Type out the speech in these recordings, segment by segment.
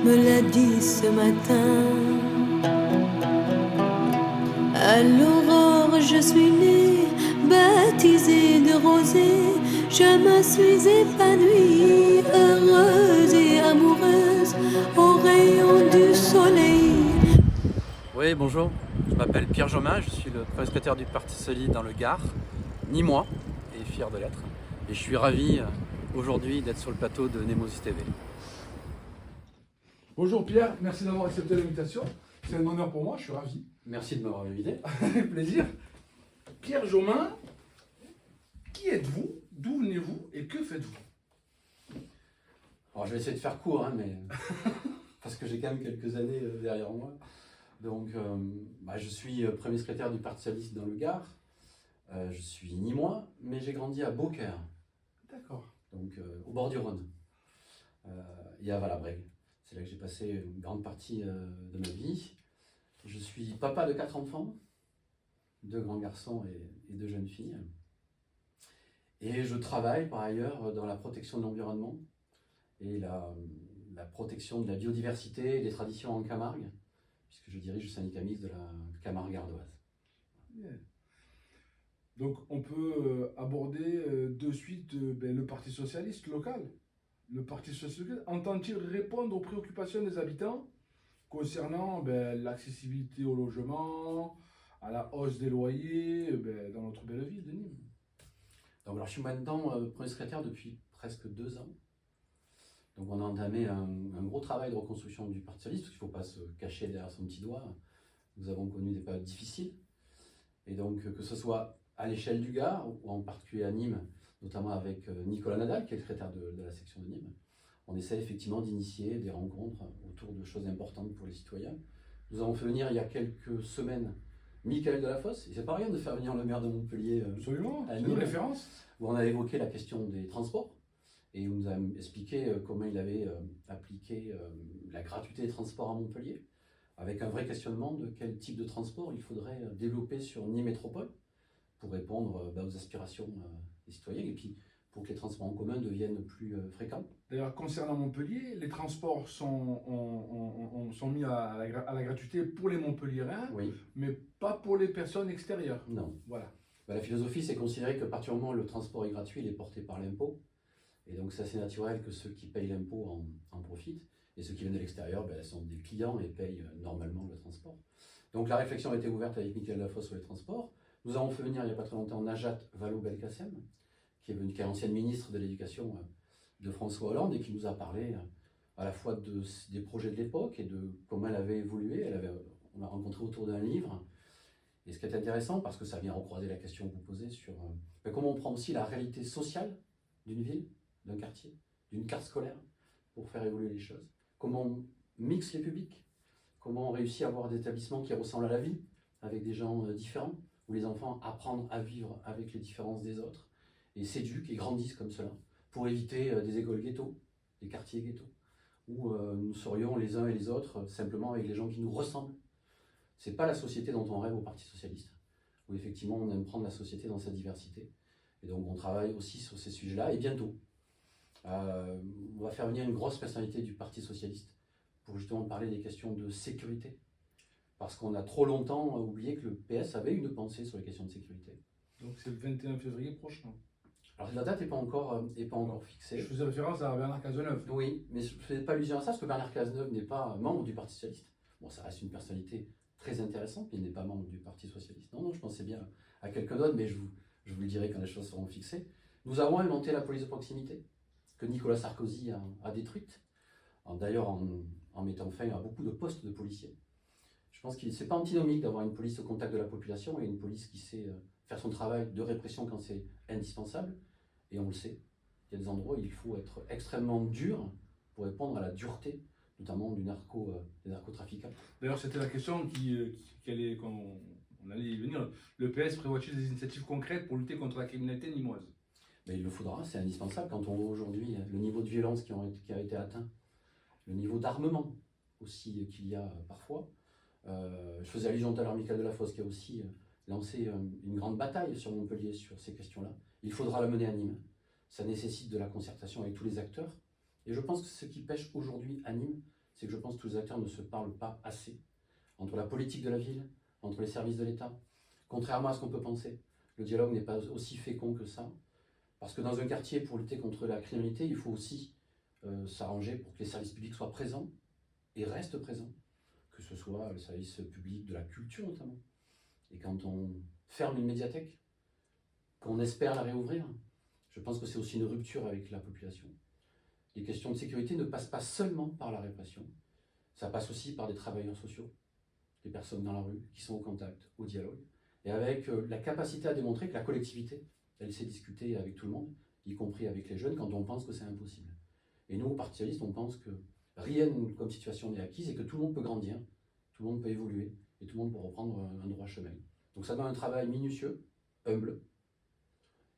me l'a dit ce matin. À l'aurore, je suis née, baptisée de rosée. Je me suis épanouie, heureuse et amoureuse, au rayon du soleil. Oui, bonjour, je m'appelle Pierre Jomain, je suis le premier secrétaire du Parti socialiste dans le Gard, ni moi, et fier de l'être. Et je suis ravi aujourd'hui d'être sur le plateau de Nemosis TV. Bonjour Pierre, merci d'avoir accepté l'invitation. C'est un honneur pour moi, je suis ravi. Merci de m'avoir invité. Avec plaisir. Pierre Jomain, qui êtes-vous? D'où venez-vous et que faites-vous? Alors je vais essayer de faire court, mais parce que j'ai quand même quelques années derrière moi. Donc je suis premier secrétaire du Parti socialiste dans le Gard. Je suis ni moi, mais j'ai grandi à Beaucaire. D'accord. Donc au bord du Rhône, et à Valabrègue. C'est là que j'ai passé une grande partie de ma vie. Je suis papa de 4 enfants, 2 grands garçons et 2 jeunes filles. Et je travaille par ailleurs dans la protection de l'environnement et la protection de la biodiversité et des traditions en Camargue, puisque je dirige le syndicat mixte de la Camargue ardoise. Yeah. Donc on peut aborder de suite le Parti socialiste local. Le Parti socialiste entend-il répondre aux préoccupations des habitants concernant l'accessibilité au logement, à la hausse des loyers dans notre belle ville de Nîmes? Donc, alors, je suis maintenant premier secrétaire depuis presque 2 ans. Donc on a entamé un gros travail de reconstruction du Parti socialiste, parce qu'il ne faut pas se cacher derrière son petit doigt. Nous avons connu des périodes difficiles. Et donc que ce soit à l'échelle du Gard, ou en particulier à Nîmes, notamment avec Nicolas Nadal, qui est le secrétaire de la section de Nîmes, on essaie effectivement d'initier des rencontres autour de choses importantes pour les citoyens. Nous avons fait venir il y a quelques semaines Michael Delafosse, et c'est pas rien de faire venir le maire de Montpellier Absolument, à c'est Nîmes, une référence. où on a évoqué la question des transports, et il nous a expliqué comment il avait appliqué la gratuité des transports à Montpellier, avec un vrai questionnement de quel type de transport il faudrait développer sur Nîmes Métropole pour répondre aux aspirations des citoyens, et puis pour que les transports en commun deviennent plus fréquents. D'ailleurs, concernant Montpellier, les transports sont mis à la gratuité pour les Montpelliérains, Oui. mais pas pour les personnes extérieures. Non. Voilà. La philosophie, c'est considérer qu'à partir du moment où le transport est gratuit, il est porté par l'impôt. Et donc c'est assez naturel que ceux qui payent l'impôt en profitent. Et ceux qui viennent de l'extérieur sont des clients et payent normalement le transport. Donc la réflexion a été ouverte avec Michael Delafosse sur les transports. Nous avons fait venir il n'y a pas très longtemps Najat Vallaud-Belkacem, qui est l'ancienne ministre de l'Éducation de François Hollande, et qui nous a parlé à la fois des projets de l'époque et de comment elle avait évolué. On l'a rencontré autour d'un livre. Et ce qui est intéressant, parce que ça vient recroiser la question que vous posez sur comment on prend aussi la réalité sociale d'une ville, d'un quartier, d'une carte scolaire, pour faire évoluer les choses. Comment on mixe les publics, comment on réussit à avoir des établissements qui ressemblent à la vie, avec des gens différents, où les enfants apprennent à vivre avec les différences des autres, et s'éduquent et grandissent comme cela, pour éviter des écoles ghetto, des quartiers ghetto, où nous serions les uns et les autres simplement avec les gens qui nous ressemblent. C'est pas la société dont on rêve au Parti socialiste, où effectivement on aime prendre la société dans sa diversité. Et donc on travaille aussi sur ces sujets-là, et bientôt, on va faire venir une grosse personnalité du Parti socialiste pour justement parler des questions de sécurité. Parce qu'on a trop longtemps oublié que le PS avait une pensée sur les questions de sécurité. Donc c'est le 21 février prochain. Alors la date n'est pas encore fixée. Je faisais référence à Bernard Cazeneuve. Oui, mais je ne faisais pas allusion à ça, parce que Bernard Cazeneuve n'est pas membre du Parti socialiste. Bon, ça reste une personnalité très intéressante, mais il n'est pas membre du Parti socialiste. Non, je pensais bien à quelqu'un d'autre, mais je vous le dirai quand les choses seront fixées. Nous avons inventé la police de proximité, que Nicolas Sarkozy a détruite, d'ailleurs en mettant fin à beaucoup de postes de policiers. Je pense que ce n'est pas antinomique d'avoir une police au contact de la population et une police qui sait faire son travail de répression quand c'est indispensable, et on le sait. Il y a des endroits où il faut être extrêmement dur pour répondre à la dureté, notamment des narcotrafiquants. D'ailleurs, c'était la question qu'on allait y venir. Le PS prévoit-il des initiatives concrètes pour lutter contre la criminalité nîmoise? Mais il le faudra, c'est indispensable quand on voit aujourd'hui le niveau de violence qui a été atteint, le niveau d'armement aussi qu'il y a parfois. Je faisais allusion tout à l'heure à Michael Delafosse qui a aussi lancé une grande bataille sur Montpellier sur ces questions-là. Il faudra la mener à Nîmes. Ça nécessite de la concertation avec tous les acteurs. Et je pense que ce qui pêche aujourd'hui à Nîmes, c'est que je pense que tous les acteurs ne se parlent pas assez. Entre la politique de la ville, entre les services de l'État, contrairement à ce qu'on peut penser, le dialogue n'est pas aussi fécond que ça. Parce que dans un quartier, pour lutter contre la criminalité, il faut aussi s'arranger pour que les services publics soient présents et restent présents. Que ce soit le service public de la culture notamment. Et quand on ferme une médiathèque, qu'on espère la réouvrir, je pense que c'est aussi une rupture avec la population. Les questions de sécurité ne passent pas seulement par la répression, ça passe aussi par des travailleurs sociaux, des personnes dans la rue qui sont au contact, au dialogue, et avec la capacité à démontrer que la collectivité, elle sait discuter avec tout le monde, y compris avec les jeunes, quand on pense que c'est impossible. Et nous, au Parti socialiste, on pense que rien comme situation n'est acquise et que tout le monde peut grandir, tout le monde peut évoluer, et tout le monde peut reprendre un droit chemin. Donc ça demande un travail minutieux, humble,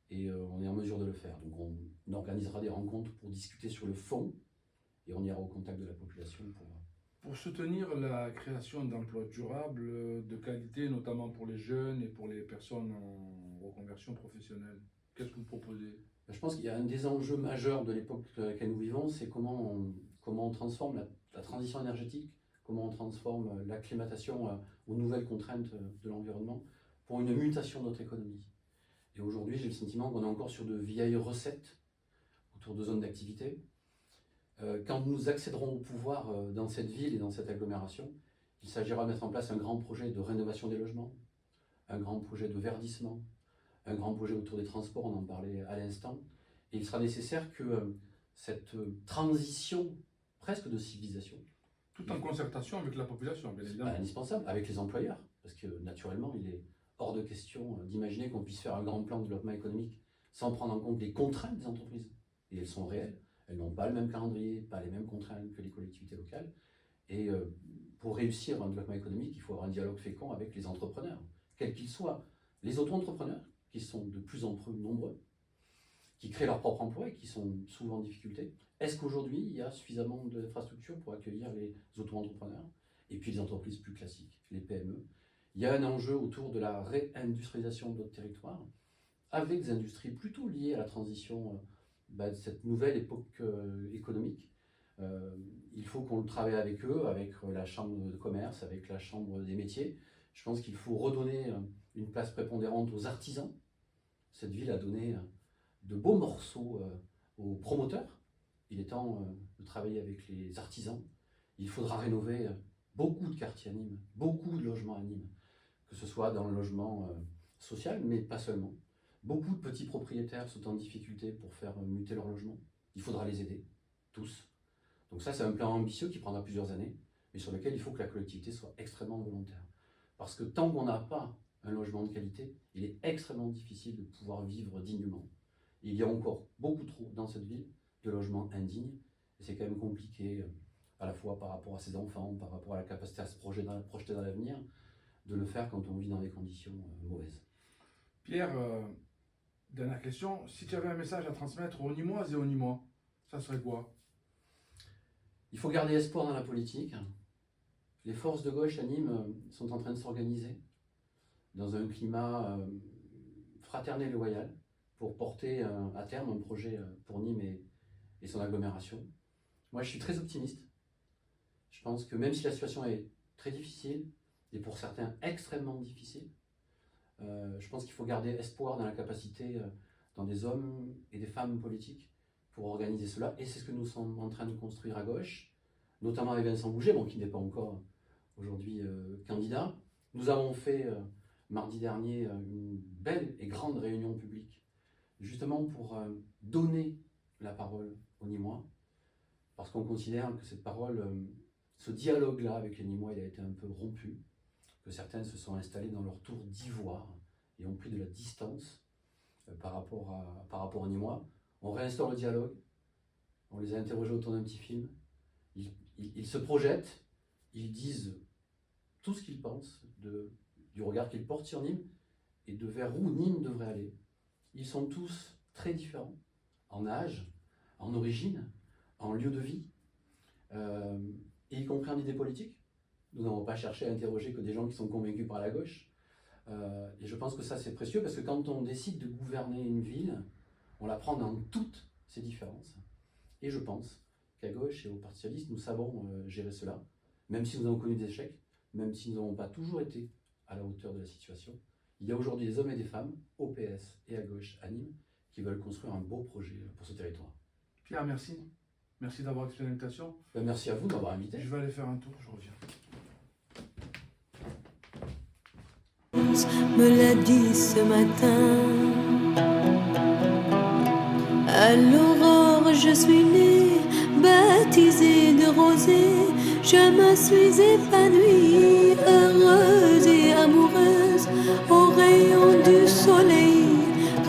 et on est en mesure de le faire. Donc on organisera des rencontres pour discuter sur le fond, et on ira au contact de la population Pour soutenir la création d'emplois durables, de qualité, notamment pour les jeunes et pour les personnes en reconversion professionnelle, qu'est-ce que vous proposez? Je pense qu'il y a un des enjeux majeurs de l'époque dans laquelle nous vivons, c'est comment on transforme la transition énergétique, comment on transforme l'acclimatation aux nouvelles contraintes de l'environnement pour une mutation de notre économie. Et aujourd'hui, j'ai le sentiment qu'on est encore sur de vieilles recettes autour de zones d'activité. Quand nous accéderons au pouvoir dans cette ville et dans cette agglomération, il s'agira de mettre en place un grand projet de rénovation des logements, un grand projet de verdissement, un grand projet autour des transports, on en parlait à l'instant. Et il sera nécessaire que cette transition presque de civilisation, tout en concertation avec la population, bien évidemment. Indispensable, avec les employeurs, parce que naturellement, il est hors de question d'imaginer qu'on puisse faire un grand plan de développement économique sans prendre en compte les contraintes des entreprises. Et elles sont réelles, elles n'ont pas le même calendrier, pas les mêmes contraintes que les collectivités locales. Et pour réussir un développement économique, il faut avoir un dialogue fécond avec les entrepreneurs, quels qu'ils soient. Les auto-entrepreneurs, qui sont de plus en plus nombreux, qui créent leur propre emploi et qui sont souvent en difficulté. Est-ce qu'aujourd'hui, il y a suffisamment d'infrastructures pour accueillir les auto-entrepreneurs? Et puis les entreprises plus classiques, les PME. Il y a un enjeu autour de la réindustrialisation de notre territoire, avec des industries plutôt liées à la transition de cette nouvelle époque économique. Il faut qu'on travaille avec eux, avec la chambre de commerce, avec la chambre des métiers. Je pense qu'il faut redonner une place prépondérante aux artisans. Cette ville a donné de beaux morceaux aux promoteurs. Il est temps de travailler avec les artisans. Il faudra rénover beaucoup de quartiers à Nîmes, beaucoup de logements à Nîmes, que ce soit dans le logement social, mais pas seulement. Beaucoup de petits propriétaires sont en difficulté pour faire muter leur logement. Il faudra les aider, tous. Donc ça, c'est un plan ambitieux qui prendra plusieurs années, mais sur lequel il faut que la collectivité soit extrêmement volontaire. Parce que tant qu'on n'a pas un logement de qualité, il est extrêmement difficile de pouvoir vivre dignement. Et il y a encore beaucoup trop dans cette ville de logements indignes, et c'est quand même compliqué, à la fois par rapport à ses enfants, par rapport à la capacité à se projeter dans l'avenir, de le faire quand on vit dans des conditions mauvaises. Pierre, dernière question, si tu avais un message à transmettre aux Nîmoises et aux Nîmois, ça serait quoi? Il faut garder espoir dans la politique. Les forces de gauche à Nîmes sont en train de s'organiser dans un climat fraternel et loyal pour porter à terme un projet pour Nîmes et son agglomération. Moi, je suis très optimiste. Je pense que même si la situation est très difficile, et pour certains extrêmement difficile, je pense qu'il faut garder espoir dans la capacité dans des hommes et des femmes politiques pour organiser cela. Et c'est ce que nous sommes en train de construire à gauche, notamment avec Vincent Bouget, qui n'est pas encore aujourd'hui candidat. Nous avons fait mardi dernier une belle et grande réunion publique, justement pour donner la parole aux Nîmois, parce qu'on considère que cette parole, ce dialogue-là avec les Nîmois, il a été un peu rompu, que certains se sont installés dans leur tour d'ivoire et ont pris de la distance par rapport aux Nîmois. On réinstaure le dialogue, on les a interrogés autour d'un petit film, ils se projettent, ils disent tout ce qu'ils pensent du regard qu'ils portent sur Nîmes et de vers où Nîmes devrait aller. Ils sont tous très différents, en âge, en origine, en lieu de vie, et y compris en idée politique. Nous n'avons pas cherché à interroger que des gens qui sont convaincus par la gauche. Et je pense que ça, c'est précieux, parce que quand on décide de gouverner une ville, on la prend dans toutes ses différences. Et je pense qu'à gauche et au Parti socialiste, nous savons gérer cela, même si nous avons connu des échecs, même si nous n'avons pas toujours été à la hauteur de la situation. Il y a aujourd'hui des hommes et des femmes, au PS et à gauche, à Nîmes, qui veulent construire un beau projet pour ce territoire. Pierre, merci. Merci d'avoir accepté l'invitation. Ben, merci à vous de m'avoir invité. Je vais aller faire un tour, je reviens. Me l'a dit ce matin. À l'aurore, je suis née, baptisée de rosée. Je me suis épanouie, heureuse et amoureuse. Au rayon du soleil,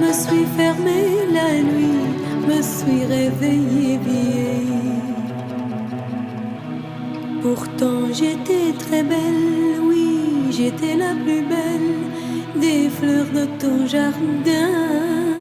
me suis fermée la nuit, me suis réveillée vieille. Pourtant j'étais très belle, oui, j'étais la plus belle des fleurs de ton jardin.